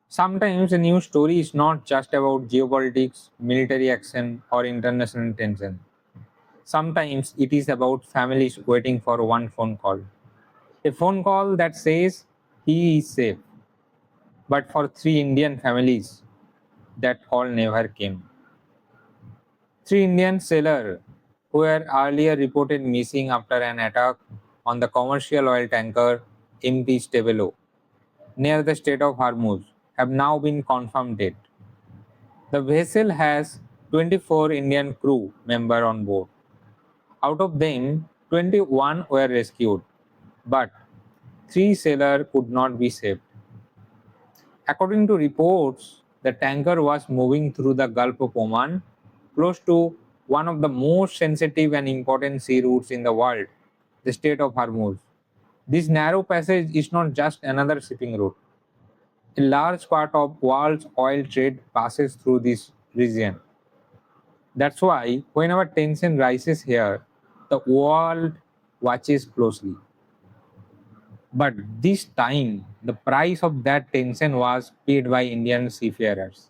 Sometimes a news story is not just about geopolitics, military action, or international tension. Sometimes it is about families waiting for one phone call. A phone call that says he is safe, but for three Indian families, that call never came. Three Indian sailors who were earlier reported missing after an attack on the commercial oil tanker MT Settebello near the Strait of Hormuz have now been confirmed dead. The vessel has 24 Indian crew members on board. Out of them, 21 were rescued, but three sailors could not be saved. According to reports, the tanker was moving through the Gulf of Oman, close to one of the most sensitive and important sea routes in the world, the Strait of Hormuz. This narrow passage is not just another shipping route. A large part of world's oil trade passes through this region. That's why whenever tension rises here, the world watches closely. But this time, the price of that tension was paid by Indian seafarers.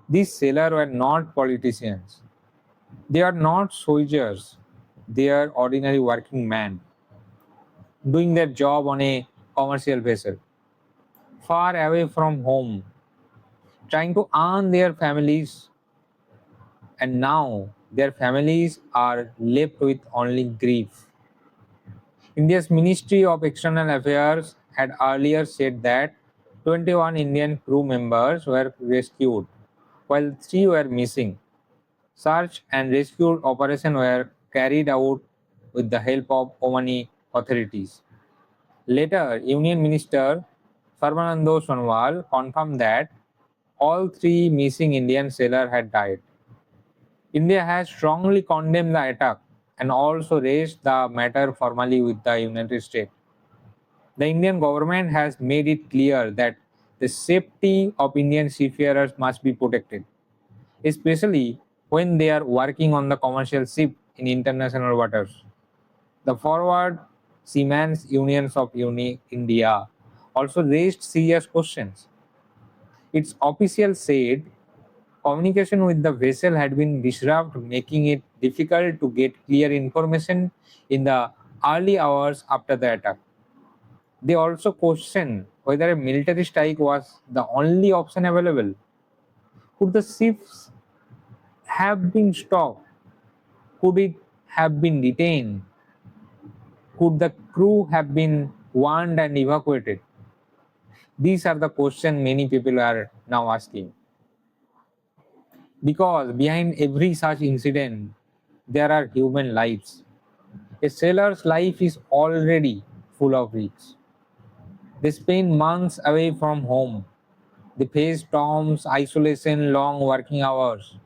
These sailors were not politicians. They are not soldiers. They are ordinary working men doing their job on a commercial vessel, far away from home, trying to earn their families, and now their families are left with only grief. India's Ministry of External Affairs had earlier said that 21 Indian crew members were rescued, while three were missing. Search and rescue operations were carried out with the help of Omani authorities. Later, Union Minister Sarbanando Sonowal confirmed that all three missing Indian sailors had died. India has strongly condemned the attack and also raised the matter formally with the United States. The Indian government has made it clear that the safety of Indian seafarers must be protected, especially when they are working on the commercial ship in international waters. The Forward Seamen's Unions of India also raised serious questions. Its official said communication with the vessel had been disrupted, making it difficult to get clear information in the early hours after the attack. They also questioned whether a military strike was the only option available. Could the ships have been stopped? Could it have been detained? Could the crew have been warned and evacuated? These are the questions many people are now asking. Because behind every such incident, there are human lives. A sailor's life is already full of risks. They spend months away from home. They face storms, isolation, long working hours,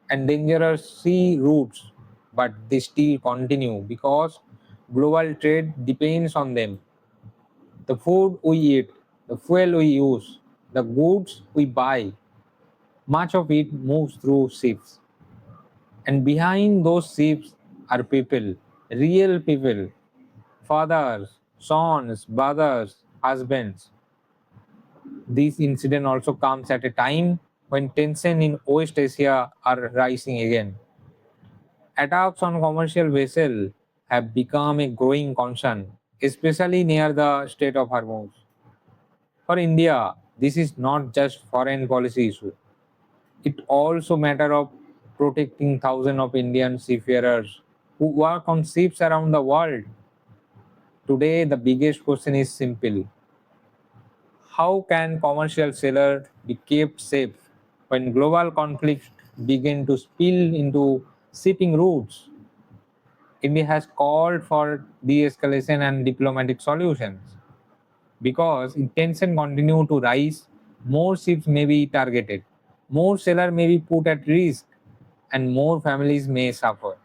and dangerous sea routes, but they still continue because global trade depends on them. The food we eat, the fuel we use, the goods we buy, much of it moves through ships. And behind those ships are people, real people, fathers, sons, brothers, husbands. This incident also comes at a time when tension in West Asia are rising again. Attacks on commercial vessels have become a growing concern, especially near the Strait of Hormuz. For India, this is not just foreign policy issue. It also matter of protecting thousands of Indian seafarers who work on ships around the world. Today, the biggest question is simple: how can commercial sailors be kept safe when global conflicts begin to spill into shipping routes? India has called for de-escalation and diplomatic solutions. Because if tension continue to rise, more ships may be targeted, more sailors may be put at risk, and more families may suffer.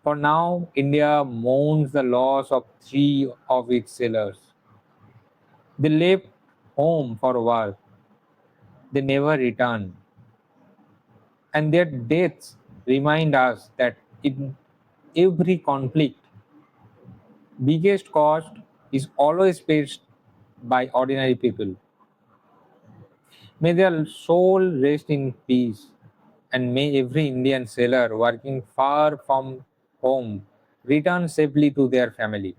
For now, India mourns the loss of three of its sailors. They left home for work, they never returned, and their deaths remind us that in every conflict, biggest cost is always faced by ordinary people. May their soul rest in peace, and may every Indian sailor working far from home return safely to their family.